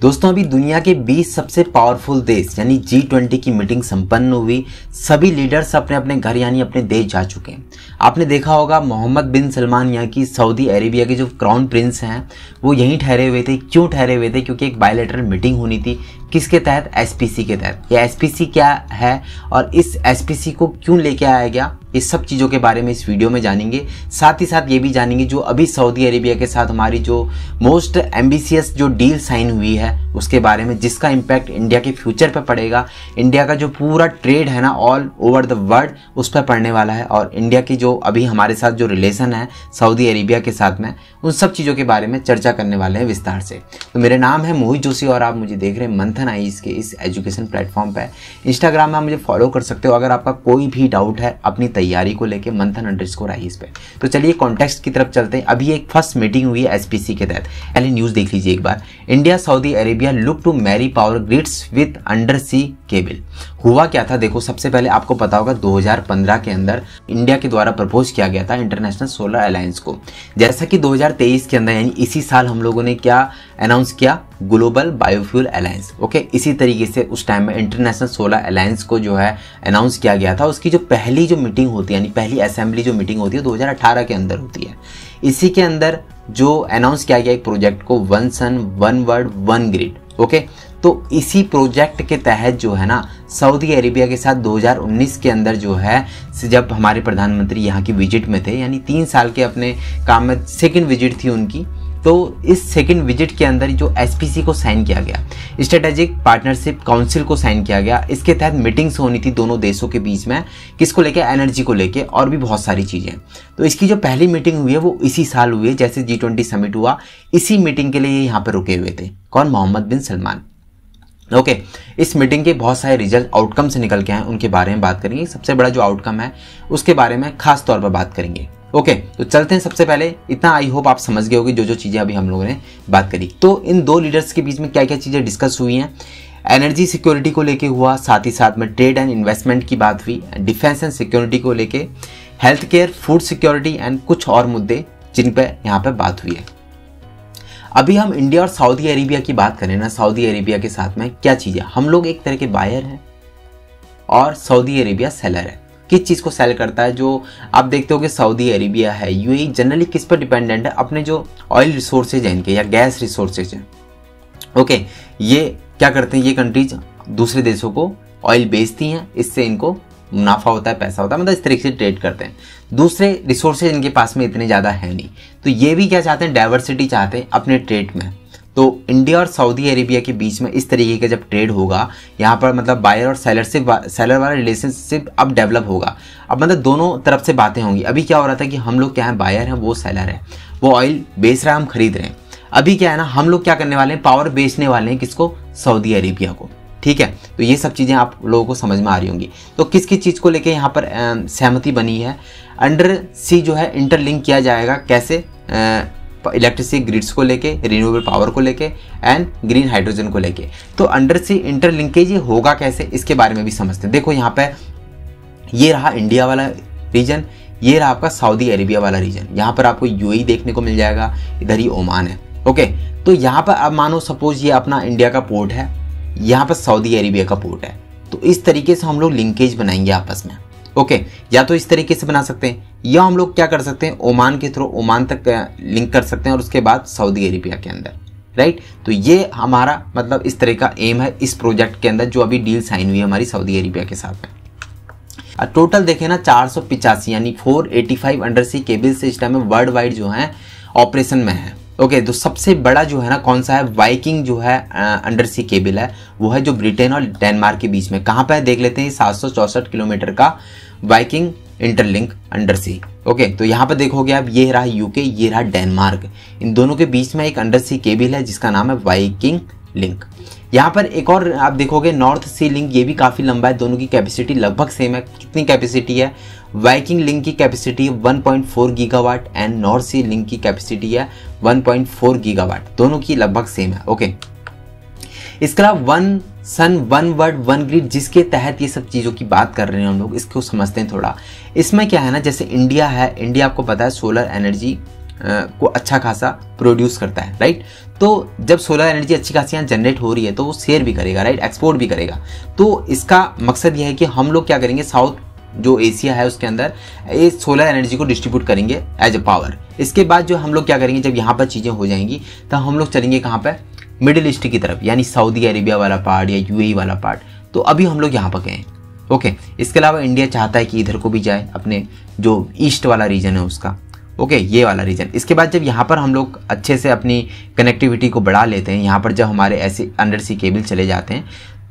दोस्तों अभी दुनिया के 20 सबसे पावरफुल देश यानी G20 की मीटिंग संपन्न हुई। सभी लीडर्स अपने अपने घर यानी अपने देश जा चुके हैं। आपने देखा होगा मोहम्मद बिन सलमान यहाँ की सऊदी अरेबिया के जो क्राउन प्रिंस हैं वो यहीं ठहरे हुए थे। क्यों ठहरे हुए थे? क्योंकि एक बायलैटरल मीटिंग होनी थी। किसके तहत? एसपीसी के तहत। ये एसपीसी क्या है और इस एसपीसी को क्यों लेके आया गया, इस सब चीज़ों के बारे में इस वीडियो में जानेंगे। साथ ही साथ ये भी जानेंगे जो अभी सऊदी अरेबिया के साथ हमारी जो मोस्ट एम्बिशियस जो डील साइन हुई है उसके बारे में, जिसका इम्पैक्ट इंडिया के फ्यूचर पर पड़ेगा। इंडिया का जो पूरा ट्रेड है ना ऑल ओवर द वर्ल्ड उस पर पड़ने वाला है। और इंडिया की जो अभी हमारे साथ जो रिलेशन है सऊदी अरेबिया के साथ में, उन सब चीज़ों के बारे में चर्चा करने वाले हैं विस्तार से। तो मेरे नाम है मोहित जोशी और आप मुझे देख रहे हैं मंथन आईज के इस एजुकेशन प्लेटफॉर्म पर। इंस्टाग्राम में आप मुझे फॉलो कर सकते हो अगर आपका कोई भी डाउट है अपनी तैयारी को लेके मंथन_आईज पे। तो चलिए कॉन्टेक्स्ट की तरफ चलते हैं। अभी एक फर्स्ट मीटिंग हुई है एसपीसी के तहत। पहले न्यूज़ देख लीजिए एक बार। India Saudi Arabia look to marry power grids with undersea cable. हुआ क्या था देखो, सबसे पहले आपको पता होगा 2015 के अंदर इंडिया के द्वारा प्रपोज किया गया था इंटरनेशनल सोलर अलायंस को। जैसा कि 2023 के अंदर यानी इसी साल हम लोगों ने क्या अनाउंस किया, ग्लोबल बायोफ्यूल अलायंस। ओके, इसी तरीके से उस टाइम में इंटरनेशनल सोलर अलायंस को जो है अनाउंस किया गया था। उसकी जो पहली जो मीटिंग होती है यानी पहली असेंबली जो मीटिंग होती है 2018 के अंदर होती है। इसी के अंदर जो अनाउंस किया गया एक प्रोजेक्ट को one sun one world one grid. Okay, तो इसी प्रोजेक्ट के तहत जो है ना सऊदी अरेबिया के साथ 2019 के अंदर जो है जब हमारे प्रधानमंत्री यहाँ की विजिट में थे, यानी 3 साल के अपने काम में सेकंड विजिट थी उनकी, तो इस सेकंड विजिट के अंदर जो एसपीसी को साइन किया गया, स्ट्रेटेजिक पार्टनरशिप काउंसिल को साइन किया गया। इसके तहत मीटिंग्स होनी थी दोनों देशों के बीच में, किसको लेके? एनर्जी को लेके और भी बहुत सारी चीज़ें। तो इसकी जो पहली मीटिंग हुई है वो इसी साल हुई है। जैसे G20 समिट हुआ इसी मीटिंग के लिए यहाँ पर रुके हुए थे। कौन? मोहम्मद बिन सलमान। ओके, इस मीटिंग के बहुत सारे रिजल्ट आउटकम से निकल के आए, उनके बारे में बात करेंगे। सबसे बड़ा जो आउटकम है उसके बारे में खास तौर पर बात करेंगे। ओके, तो चलते हैं। सबसे पहले इतना आई होप आप समझ गए होगे जो जो चीज़ें अभी हम लोगों ने बात करी। तो इन दो लीडर्स के बीच में क्या क्या चीज़ें डिस्कस हुई हैं? एनर्जी सिक्योरिटी को लेके हुआ, साथ ही साथ में ट्रेड एंड इन्वेस्टमेंट की बात हुई, डिफेंस एंड सिक्योरिटी को लेके, health care, food security and कुछ और मुद्दे जिन पे यहाँ पे बात हुई है। अभी हम इंडिया और सऊदी अरेबिया की बात करें ना, सऊदी अरेबिया के साथ में क्या चीज़ है? हम लोग एक तरह के बायर हैं और सऊदी अरेबिया सेलर है। किस चीज़ को सेल करता है? जो आप देखते हो कि सऊदी अरेबिया है, यूएई जनरली किस पर डिपेंडेंट है? अपने जो ऑयल रिसोर्सेज हैं इनके या गैस रिसोर्सेज हैं। ओके, ये क्या करते हैं? ये कंट्रीज दूसरे देशों को ऑयल बेचती हैं, इससे इनको मुनाफा होता है, पैसा होता है, मतलब इस तरीके से ट्रेड करते हैं। दूसरे रिसोर्सेज इनके पास में इतने ज़्यादा है नहीं, तो ये भी क्या चाहते हैं? डाइवर्सिटी चाहते हैं अपने ट्रेड में। तो इंडिया और सऊदी अरेबिया के बीच में इस तरीके का जब ट्रेड होगा, यहाँ पर मतलब बायर और सेलर वाला रिलेशनशिप अब डेवलप होगा। अब मतलब दोनों तरफ से बातें होंगी। अभी क्या हो रहा था कि हम लोग क्या है, बायर हैं, वो सेलर है, वो ऑयल बेच रहा है, हम खरीद रहे हैं। अभी क्या है ना, हम लोग क्या करने वाले हैं? पावर बेचने वाले हैं। किसको? सऊदी अरेबिया को। ठीक है, तो ये सब चीज़ें आप लोगों को समझ में आ रही होंगी। तो किस किस चीज़ को लेके यहाँ पर सहमति बनी है? अंडर सी जो है इंटरलिंक किया जाएगा। कैसे? इलेक्ट्रिसिटी ग्रिड्स को लेके, रिन्यूएबल पावर को लेके एंड ग्रीन हाइड्रोजन को लेके। तो अंडर सी इंटरलिंकेज ये होगा कैसे, इसके बारे में भी समझते हैं। देखो यहाँ पे ये रहा इंडिया वाला रीजन, ये रहा आपका सऊदी अरेबिया वाला रीजन। यहाँ पर आपको यूएई देखने को मिल जाएगा, इधर ही ओमान है। ओके, तो यहाँ पर अब मानो सपोज ये अपना इंडिया का पोर्ट है, यहाँ पर सऊदी अरेबिया का पोर्ट है, तो इस तरीके से हम लोग लिंकेज बनाएंगे आपस में। ओके, या तो इस तरीके से बना सकते हैं या हम लोग क्या कर सकते हैं, ओमान के थ्रू ओमान तक लिंक कर सकते हैं और उसके बाद सऊदी अरेबिया के अंदर। राइट, तो ये हमारा मतलब इस तरह का एम है इस प्रोजेक्ट के अंदर जो अभी डील साइन हुई है हमारी सऊदी अरेबिया के साथ में। टोटल देखें ना 485 यानी 485 अंडर सी केबल से इस टाइम में वर्ल्ड वाइड जो है ऑपरेशन में है। ओके, तो सबसे बड़ा जो है ना कौन सा है? वाइकिंग जो है अंडर सी केबल है, वो है जो ब्रिटेन और डेनमार्क के बीच में। कहाँ पे है देख लेते हैं, 764 किलोमीटर का वाइकिंग इंटरलिंक अंडर सी। ओके, तो यहाँ पे देखोगे आप, ये रहा यूके, ये रहा डेनमार्क, इन दोनों के बीच में एक अंडर सी केबल है जिसका नाम है वाइकिंग लिंक। यहाँ पर एक और आप देखोगे नॉर्थ सी लिंक, ये भी काफ़ी लंबा है, दोनों की कैपेसिटी लगभग सेम है। कितनी कैपेसिटी है? वाइकिंग लिंक की capacity 1.4 gigawatt and North Sea link की कैपेसिटी है 1.4 गीगावाट, दोनों की लगभग सेम है। ओके, इसका one sun one world one grid जिसके तहत ये सब चीज़ों की बात कर रहे हैं हम लोग, इसको समझते हैं थोड़ा। इसमें क्या है ना, जैसे इंडिया है, इंडिया आपको पता है सोलर एनर्जी को अच्छा खासा प्रोड्यूस करता है, राइट। तो जब सोलर एनर्जी अच्छी खासी यहाँ जनरेट हो रही है तो वो शेयर भी करेगा, राइट, एक्सपोर्ट भी करेगा। तो इसका मकसद यह है कि हम लोग क्या करेंगे, साउथ जो एशिया है उसके अंदर ये सोलर एनर्जी को डिस्ट्रीब्यूट करेंगे एज ए पावर। इसके बाद जो हम लोग क्या करेंगे, जब यहाँ पर चीज़ें हो जाएंगी तो हम लोग चलेंगे कहाँ पर, मिडिल ईस्ट की तरफ, यानी सऊदी अरेबिया वाला पार्ट या यूएई वाला पार्ट। तो अभी हम लोग यहाँ पर गए, ओके। इसके अलावा इंडिया चाहता है कि इधर को भी जाए, अपने जो ईस्ट वाला रीजन है उसका, ओके, ये वाला रीजन। इसके बाद जब यहाँ पर हम लोग अच्छे से अपनी कनेक्टिविटी को बढ़ा लेते हैं, यहाँ पर जब हमारे ऐसे अंडर सी केबल चले जाते हैं,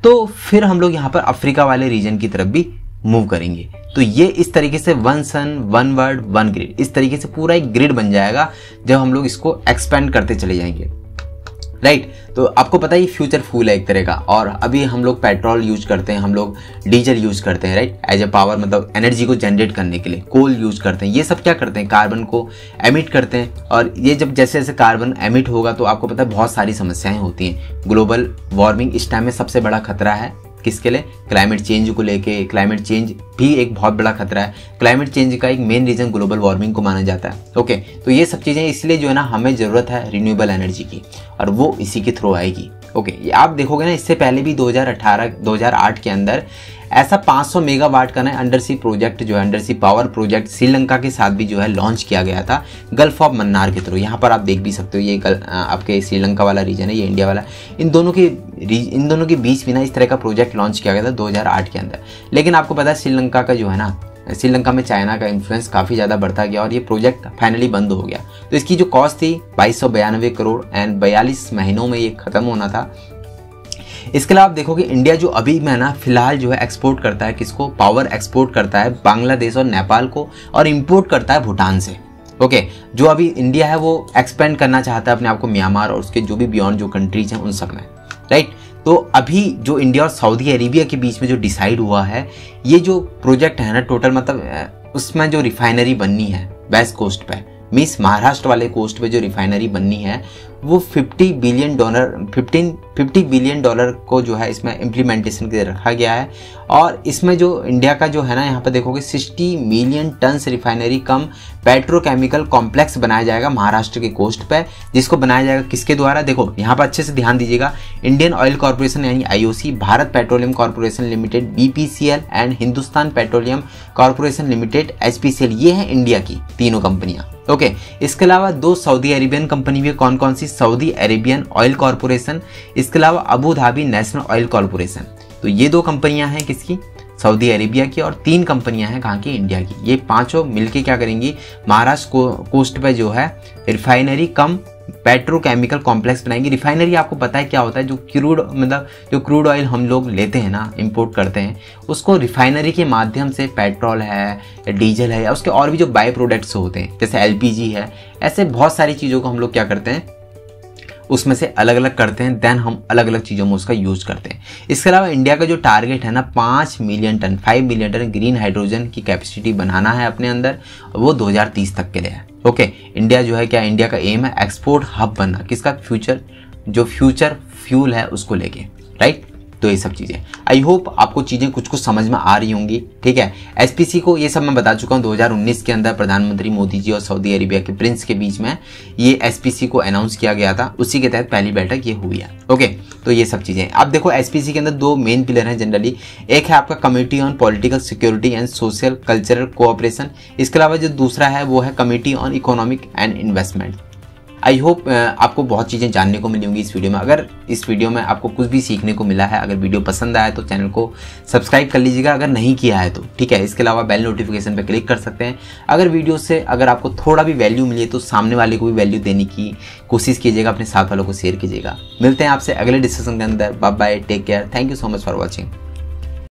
तो फिर हम लोग यहाँ पर अफ्रीका वाले रीजन की तरफ भी मूव करेंगे। तो ये इस तरीके से one sun one world one grid, इस तरीके से पूरा एक ग्रिड बन जाएगा जब हम लोग इसको एक्सपेंड करते चले जाएंगे, राइट। तो आपको पता ही फ्यूचर फूल है एक तरह का। और अभी हम लोग पेट्रोल यूज करते हैं, हम लोग डीजल यूज करते हैं, राइट, एज ए पावर, मतलब एनर्जी को जनरेट करने के लिए कोल यूज करते हैं। ये सब क्या करते हैं, कार्बन को एमिट करते हैं। और ये जब जैसे जैसे कार्बन एमिट होगा तो आपको पता है बहुत सारी समस्याएं होती हैं। ग्लोबल वार्मिंग इस टाइम में सबसे बड़ा खतरा है, किसके लिए, क्लाइमेट चेंज को लेके। क्लाइमेट चेंज भी एक बहुत बड़ा खतरा है। क्लाइमेट चेंज का एक मेन रीजन ग्लोबल वार्मिंग को माना जाता है, ओके। तो ये सब चीज़ें इसलिए जो है ना हमें ज़रूरत है रिन्यूएबल एनर्जी की, और वो इसी के थ्रू आएगी, ओके। ये आप देखोगे ना, इससे पहले भी 2008 के अंदर ऐसा 500 मेगावाट का ना अंडर सी प्रोजेक्ट जो है, अंडर सी पावर प्रोजेक्ट श्रीलंका के साथ भी जो है लॉन्च किया गया था, गल्फ ऑफ मन्नार के थ्रू। यहाँ पर आप देख भी सकते हो, ये आपके श्रीलंका वाला रीजन है, ये इंडिया वाला। इन दोनों के बीच में ना इस तरह का प्रोजेक्ट लॉन्च किया गया था 2008 के अंदर। लेकिन आपको पता है श्रीलंका का जो है ना, श्रीलंका में चाइना का इन्फ्लुएंस काफ़ी ज़्यादा बढ़ता गया और ये प्रोजेक्ट फाइनली बंद हो गया। तो इसकी जो कॉस्ट थी 2292 करोड़ एंड 42 महीनों में ये ख़त्म होना था। इसके अलावा आप देखोगे इंडिया जो अभी में ना फिलहाल जो है एक्सपोर्ट करता है, किसको, पावर एक्सपोर्ट करता है बांग्लादेश और नेपाल को, और इंपोर्ट करता है भूटान से, ओके। जो अभी इंडिया है वो एक्सपेंड करना चाहता है अपने आप को म्यांमार और उसके जो भी बियॉन्ड जो कंट्रीज हैं उन सब में, राइट। तो अभी जो इंडिया और सऊदी अरेबिया के बीच में जो डिसाइड हुआ है, ये जो प्रोजेक्ट है ना टोटल, मतलब उसमें जो रिफाइनरी बननी है वेस्ट कोस्ट पे, मीन्स महाराष्ट्र वाले कोस्ट पे जो रिफाइनरी बननी है, वो $50 बिलियन को जो है इसमें इम्प्लीमेंटेशन के लिए रखा गया है। और इसमें जो इंडिया का जो है ना, यहाँ पर देखोगे 60 मिलियन टन्स रिफाइनरी कम पेट्रोकेमिकल कॉम्प्लेक्स बनाया जाएगा महाराष्ट्र के कोस्ट पे, जिसको बनाया जाएगा किसके द्वारा, देखो यहाँ पर अच्छे से ध्यान दीजिएगा, इंडियन ऑयल कॉर्पोरेशन यानी IOC, Bharat petroleum corporation limited BPCL and Hindustan petroleum corporation limited HPCL, ये है इंडिया की तीनों कंपनियां, ओके। इसके अलावा 2 सऊदी अरेबियन कंपनी भी, कौन कौन सी, सऊदी अरेबियन ऑयल कॉर्पोरेशन, इसके अलावा Abu Dhabi national oil corporation. तो ये 2 कंपनियां हैं किसकी, सऊदी अरेबिया की, और 3 कंपनियां हैं कहाँ की, इंडिया की। ये पांचों मिलके क्या करेंगी, महाराष्ट्र कोस्ट पे जो है रिफाइनरी कम पेट्रोकेमिकल कॉम्प्लेक्स बनाएंगे। रिफाइनरी आपको पता है क्या होता है, जो क्रूड ऑयल हम लोग लेते हैं ना, इंपोर्ट करते हैं, उसको रिफाइनरी के माध्यम से पेट्रोल है या डीजल है या उसके और भी जो बाय प्रोडक्ट्स होते हैं जैसे LPG है, ऐसे बहुत सारी चीज़ों को हम लोग क्या करते हैं उसमें से अलग अलग करते हैं, देन हम अलग अलग चीज़ों में उसका यूज करते हैं। इसके अलावा इंडिया का जो टारगेट है ना 5 मिलियन टन ग्रीन हाइड्रोजन की कैपेसिटी बनाना है अपने अंदर, वो 2030 तक के लिए है, ओके। इंडिया जो है क्या, इंडिया का एम है एक्सपोर्ट हब बनना, किसका, फ्यूचर फ्यूल है उसको लेके, राइट। तो ये सब चीज़ें, आई होप आपको चीज़ें कुछ समझ में आ रही होंगी, ठीक है। SPC को ये सब मैं बता चुका हूँ, 2019 के अंदर प्रधानमंत्री मोदी जी और सऊदी अरेबिया के प्रिंस के बीच में ये SPC को अनाउंस किया गया था, उसी के तहत पहली बैठक ये हुई है, ओके। तो ये सब चीज़ें आप देखो, SPC के अंदर 2 मेन पिलर हैं जनरली, एक है आपका committee on political security and social cultural cooperation, इसके अलावा जो दूसरा है वो है committee on economic and investment. I hope आपको बहुत चीज़ें जानने को मिली होंगी इस वीडियो में। अगर इस वीडियो में आपको कुछ भी सीखने को मिला है, अगर वीडियो पसंद आया तो चैनल को सब्सक्राइब कर लीजिएगा अगर नहीं किया है तो, ठीक है। इसके अलावा बेल नोटिफिकेशन पर क्लिक कर सकते हैं। अगर वीडियो से अगर आपको थोड़ा भी वैल्यू मिली है तो सामने वाले को भी वैल्यू देने की कोशिश कीजिएगा, अपने साथ वालों को शेयर कीजिएगा। मिलते हैं आपसे अगले डिस्कशन के अंदर। Bye bye, take care, thank you so much for watching.